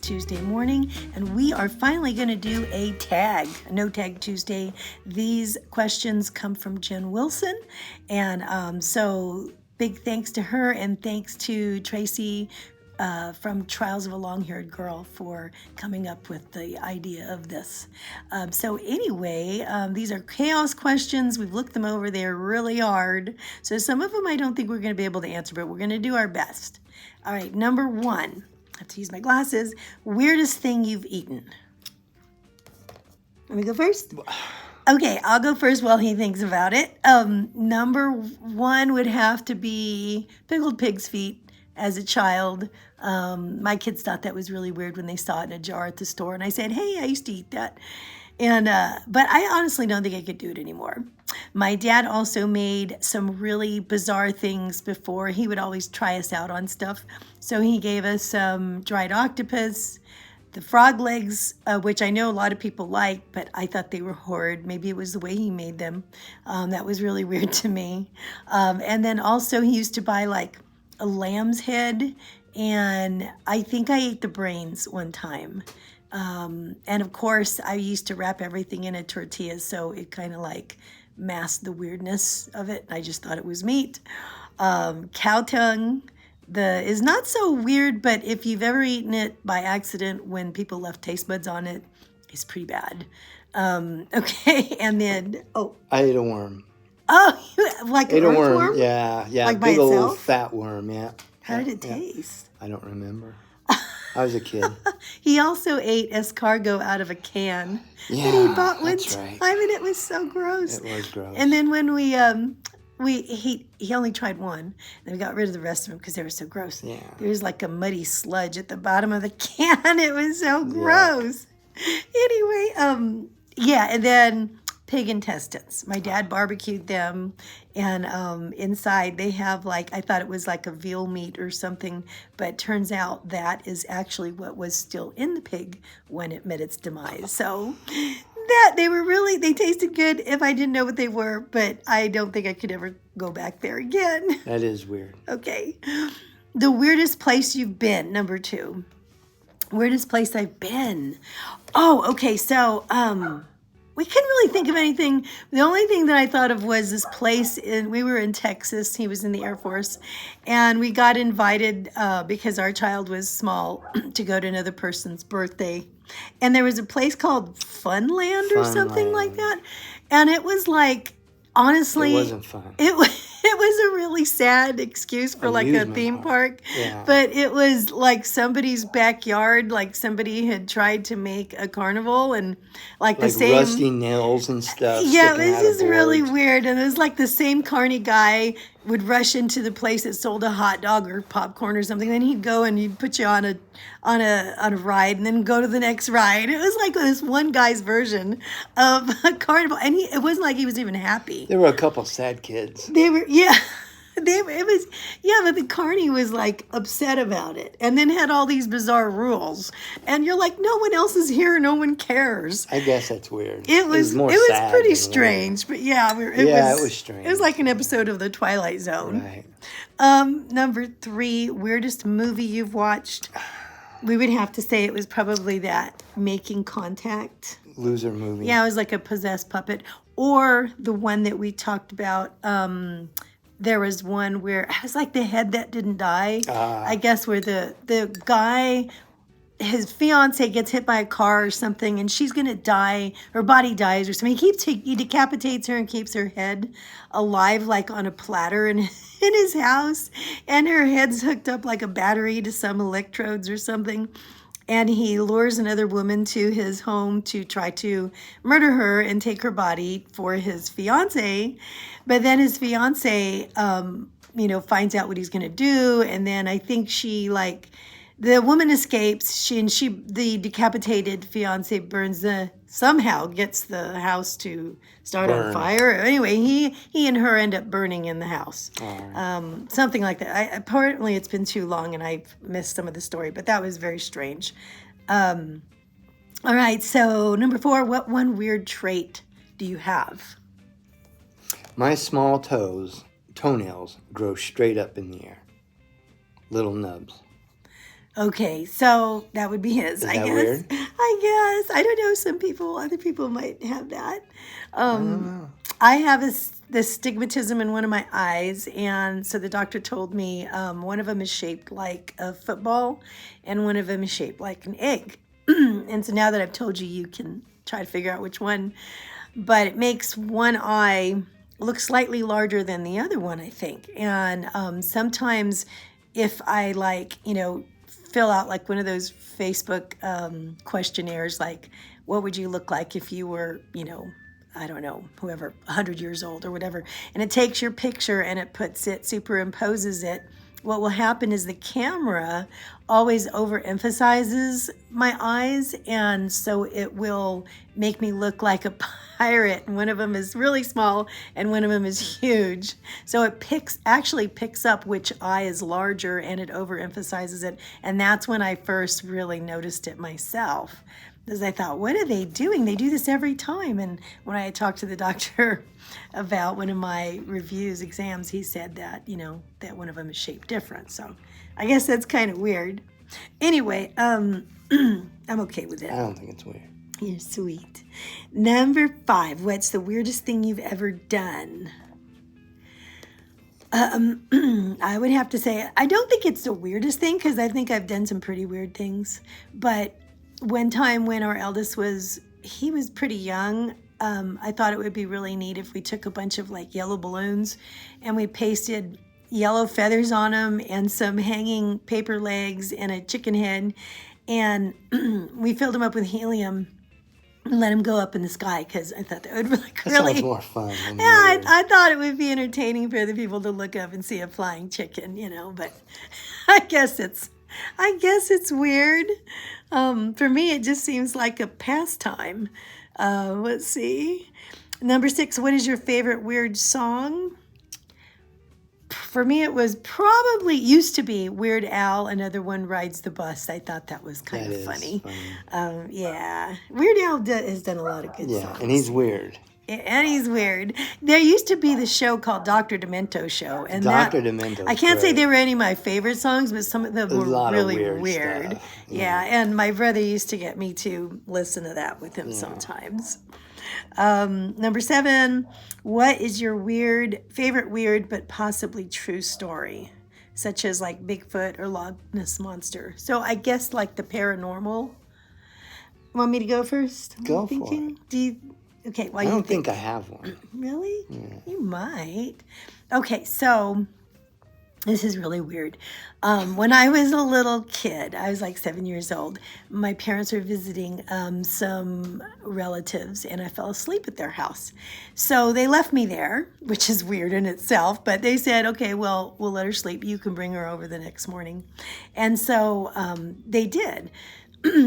Tuesday morning, and we are finally going to do a No Tag Tuesday. These questions come from Jen Wilson, and so big thanks to her, and thanks to Tracy from Trials of a Long-Haired Girl for coming up with the idea of this. So anyway, these are chaos questions. We've looked them over. They're really hard. So some of them I don't think we're going to be able to answer, but we're going to do our best. All right, number 1. I have to use my glasses. Weirdest thing you've eaten? Let me go first. Okay, I'll go first while he thinks about it. Number 1 would have to be pickled pig's feet. As a child, my kids thought that was really weird when they saw it in a jar at the store, and I said, "Hey, I used to eat that." And but I honestly don't think I could do it anymore. My dad also made some really bizarre things before. He would always try us out on stuff. So he gave us some dried octopus, the frog legs, which I know a lot of people like, but I thought they were horrid. Maybe it was the way he made them. That was really weird to me. And then also he used to buy like a lamb's head, and I think I ate the brains one time. And of course, I used to wrap everything in a tortilla, so it kind of like masked the weirdness of it. I just thought it was meat. Cow tongue is not so weird, but if you've ever eaten it by accident when people left taste buds on it, it's pretty bad. Okay, and then, I ate a worm. Oh, like an earthworm? Yeah. Like by big itself? old fat worm, yeah. How did it taste? I don't remember. I was a kid. He also ate escargot out of a can Yeah, that he bought one that's time, right. and it was so gross. It was gross. And then when he only tried one, and we got rid of the rest of them because they were so gross. Yeah. There was like a muddy sludge at the bottom of the can. It was so gross. Anyway, and then pig intestines. My dad barbecued them, and inside they have I thought it was like a veal meat or something, but turns out that is actually what was still in the pig when it met its demise. So they tasted good if I didn't know what they were, but I don't think I could ever go back there again. That is weird. Okay. The weirdest place you've been, number 2. Weirdest place I've been. Oh, okay. So, we couldn't really think of anything. The only thing that I thought of was this place we were in Texas. He was in the Air Force, and we got invited because our child was small to go to another person's birthday. And there was a place called Funland or something like that. And it was like, honestly, it wasn't fun. It was a really sad excuse for like a theme park. Yeah. But it was like somebody's backyard, like somebody had tried to make a carnival, and like the same rusty nails and stuff. Yeah, it was just really weird. And it was like the same carny guy would rush into the place that sold a hot dog or popcorn or something. Then he'd go and he'd put you on a ride, and then go to the next ride. It was like this one guy's version of a carnival, and it wasn't like he was even happy. There were a couple sad kids. They were, but the carny was like upset about it, and then had all these bizarre rules, and you're like, no one else is here, no one cares. I guess that's weird. It was pretty strange, but it was strange. It was like an episode of The Twilight Zone. Right. Number 3, weirdest movie you've watched. We would have to say it was probably that Making Contact. Loser movie. Yeah, it was like a possessed puppet. Or the one that we talked about, there was one where it was like the head that didn't die. I guess where the guy, his fiance gets hit by a car or something, and she's going to die. Her body dies or something. He decapitates her and keeps her head alive, like on a platter in his house. And her head's hooked up like a battery to some electrodes or something. And he lures another woman to his home to try to murder her and take her body for his fiance. But then his fiance, finds out what he's going to do. And then I think the woman escapes. The decapitated fiance somehow gets the house to start on fire. Anyway, he and her end up burning in the house. Something like that. Apparently it's been too long and I've missed some of the story, but that was very strange. All right, so number 4, what one weird trait do you have? My small toenails grow straight up in the air. Little nubs. Okay, so that would be his, Is I that guess. weird? I guess. I don't know. Other people might have that. I don't know. I have this stigmatism in one of my eyes, and so the doctor told me one of them is shaped like a football, and one of them is shaped like an egg. And so now that I've told you, you can try to figure out which one. But it makes one eye look slightly larger than the other one, I think. And sometimes if I fill out like one of those Facebook questionnaires, like what would you look like if you were, I don't know, whoever, 100 years old or whatever. And it takes your picture and it superimposes it. What will happen is the camera always overemphasizes my eyes, and so it will make me look like a pirate. And one of them is really small and one of them is huge. So it actually picks up which eye is larger and it overemphasizes it. And that's when I first really noticed it myself. Because I thought, what are they doing? They do this every time. And when I talked to the doctor about one of my exams, he said that, that one of them is shaped different. So I guess that's kind of weird. Anyway, I'm okay with it. I don't think it's weird. You're sweet. Number 5, what's the weirdest thing you've ever done? I would have to say, I don't think it's the weirdest thing because I think I've done some pretty weird things. But one time when our eldest was pretty young, I thought it would be really neat if we took a bunch of like yellow balloons and we pasted yellow feathers on them and some hanging paper legs and a chicken head. And we filled them up with helium and let him go up in the sky because I thought that would That sounds more fun. Yeah, I thought it would be entertaining for the people to look up and see a flying chicken, but I guess it's weird. For me, it just seems like a pastime. Let's see. Number 6, what is your favorite weird song? For me, it was used to be Weird Al, Another One Rides the Bus. I thought that was kind of funny. Yeah. Weird Al has done a lot of good songs. Yeah, and he's weird. And he's weird. There used to be the show called Dr. Demento Show. And Dr. Demento. I can't say they were any of my favorite songs, but some of them were really weird. Stuff. Yeah, and my brother used to get me to listen to that with him sometimes. Number 7, what is your favorite weird but possibly true story? Such as like Bigfoot or Loch Ness Monster. So I guess like the paranormal. Want me to go first? Go for it. Okay, I don't think I have one. Really? Yeah. You might. Okay, so this is really weird. When I was a little kid, I was like 7 years old, my parents were visiting some relatives and I fell asleep at their house. So they left me there, which is weird in itself, but they said, okay, well, we'll let her sleep. You can bring her over the next morning. And so they did.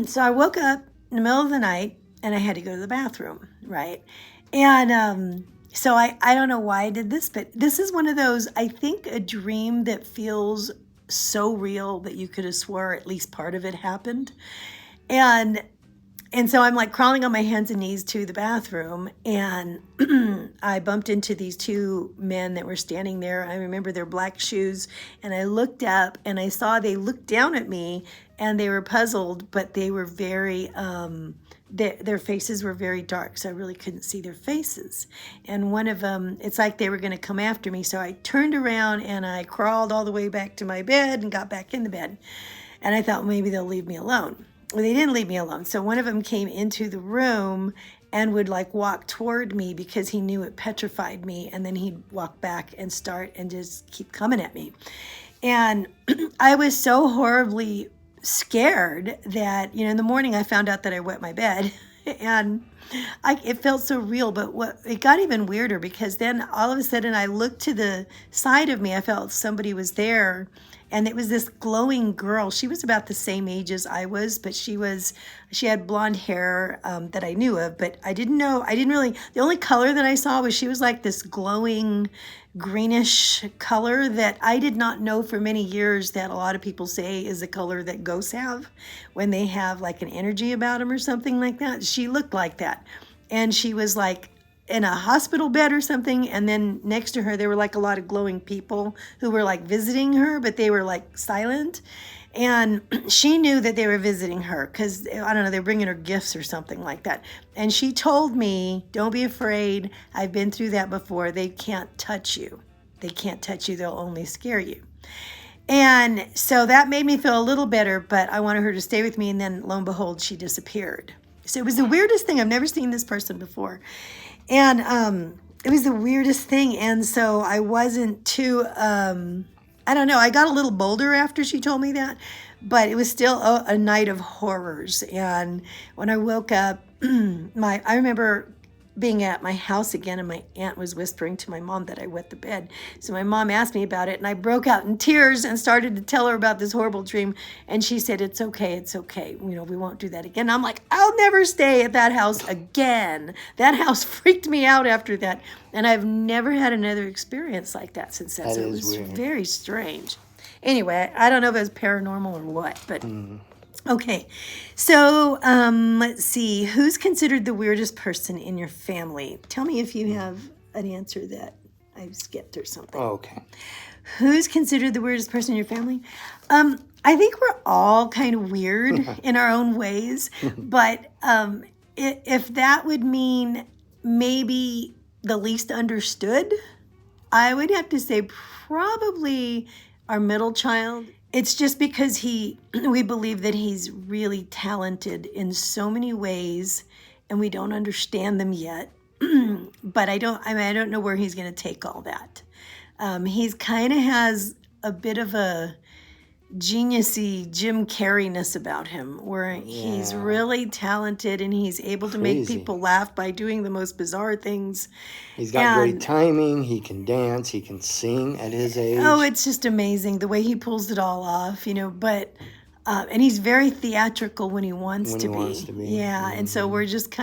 So I woke up in the middle of the night and I had to go to the bathroom, right? And so I don't know why I did this, but this is one of those, I think, a dream that feels so real that you could have swore at least part of it happened. And so I'm like crawling on my hands and knees to the bathroom, and I bumped into these 2 men that were standing there. I remember their black shoes, and I looked up and I saw they looked down at me and they were puzzled, but they were very their faces were very dark, so I really couldn't see their faces. And one of them, it's like they were going to come after me, so I turned around and I crawled all the way back to my bed and got back in the bed. And I thought maybe they'll leave me alone. Well, they didn't leave me alone. So one of them came into the room and would like walk toward me because he knew it petrified me, and then he'd walk back and start and just keep coming at me. And I was so horribly scared that, in the morning I found out that I wet my bed and it felt so real. But it got even weirder because then all of a sudden I looked to the side of me. I felt somebody was there, and it was this glowing girl. She was about the same age as I was, but she had blonde hair that I knew of, but the only color that I saw was she was like this glowing greenish color that I did not know for many years that a lot of people say is the color that ghosts have when they have like an energy about them or something like that. She looked like that. And she was like in a hospital bed or something, and then next to her there were like a lot of glowing people who were like visiting her, but they were like silent. And she knew that they were visiting her because, I don't know, they were bringing her gifts or something like that. And she told me, don't be afraid. I've been through that before. They can't touch you. They can't touch you. They'll only scare you. And so that made me feel a little better, but I wanted her to stay with me. And then lo and behold, she disappeared. So it was the weirdest thing. I've never seen this person before. And it was the weirdest thing. And so I wasn't too... I don't know. I got a little bolder after she told me that, but it was still a night of horrors. And when I woke up, I remember being at my house again, and my aunt was whispering to my mom that I wet the bed. So my mom asked me about it, and I broke out in tears and started to tell her about this horrible dream. And she said, "It's okay, it's okay. You know, we won't do that again." I'm like, I'll never stay at that house again. That house freaked me out after that. And I've never had another experience like that since then. So it was weird. Very strange. Anyway, I don't know if it was paranormal or what, but okay. So let's see. Who's considered the weirdest person in your family? Tell me if you have an answer that I've skipped or something. Okay. Who's considered the weirdest person in your family? I think we're all kind of weird in our own ways, but if that would mean maybe the least understood, I would have to say probably our middle child. It's just because we believe that he's really talented in so many ways, and we don't understand them yet. But I don't know where he's going to take all that. He's kind of has a bit of a geniusy Jim Carrey-ness about him, where he's really talented and he's able to make people laugh by doing the most bizarre things. He's got great timing. He can dance. He can sing at his age. Oh, it's just amazing the way he pulls it all off, you know. But and he's very theatrical when he wants to be. Yeah, and so we're just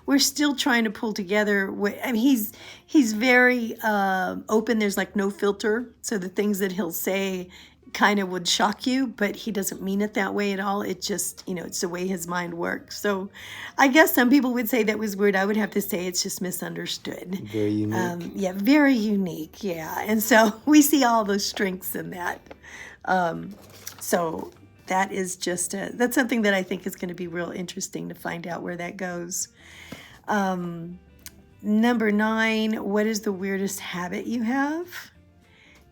we're still trying to pull together. I mean, he's very open. There's like no filter, so the things that he'll say kind of would shock you, but he doesn't mean it that way at all. It just, you know, it's the way his mind works. So I guess some people would say that was weird. I would have to say it's just misunderstood. Very unique. Yeah, very unique. Yeah. And so we see all those strengths in that. So that is just, that's something that I think is going to be real interesting to find out where that goes. Number 9, what is the weirdest habit you have?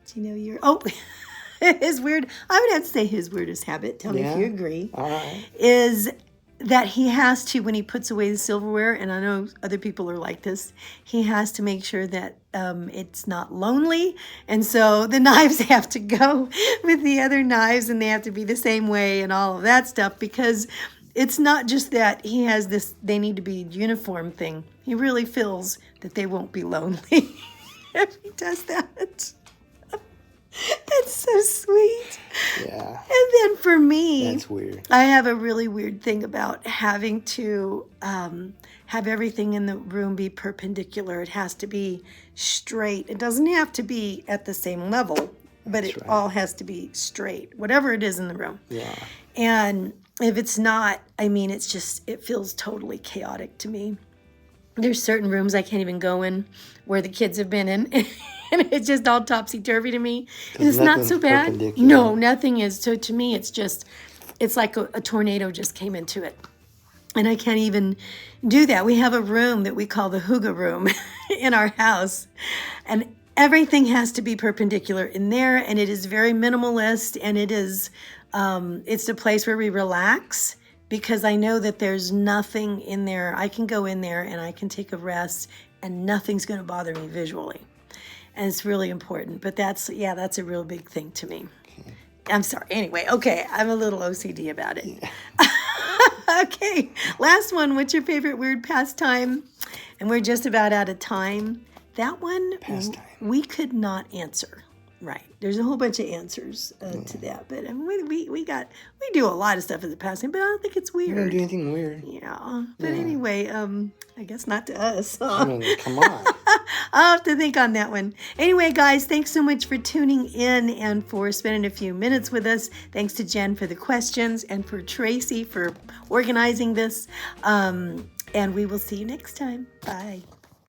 Do you know his weird, I would have to say his weirdest habit, tell me if you agree, all right, is that he has to, when he puts away the silverware, and I know other people are like this, he has to make sure that it's not lonely. And so the knives have to go with the other knives, and they have to be the same way and all of that stuff, because it's not just that he has this, they need to be uniform thing. He really feels that they won't be lonely if he does that. That's so sweet. Yeah. And then for me, that's weird. I have a really weird thing about having to have everything in the room be perpendicular. It has to be straight. It doesn't have to be at the same level, but it all has to be straight, whatever it is in the room. Yeah. And if it's not, I mean, it's just, it feels totally chaotic to me. There's certain rooms I can't even go in where the kids have been in. And it's just all topsy-turvy to me. And it's not so bad. No, nothing is. So to me, it's just, it's like a tornado just came into it. And I can't even do that. We have a room that we call the hygge room in our house. And everything has to be perpendicular in there. And it is very minimalist. And it is, it's a place where we relax, because I know that there's nothing in there. I can go in there and I can take a rest and nothing's going to bother me visually. And it's really important. But that's a real big thing to me. Okay. I'm sorry. Anyway, okay. I'm a little OCD about it. Yeah. Okay. Last one. What's your favorite weird pastime? And we're just about out of time. That one, we could not answer. Right. There's a whole bunch of answers to that. But I mean, we do a lot of stuff as a pastime, but I don't think it's weird. We don't do anything weird. Yeah. But anyway, I guess not to us. I mean, come on. I'll have to think on that one. Anyway, guys, thanks so much for tuning in and for spending a few minutes with us. Thanks to Jen for the questions and for Tracy for organizing this. And we will see you next time. Bye.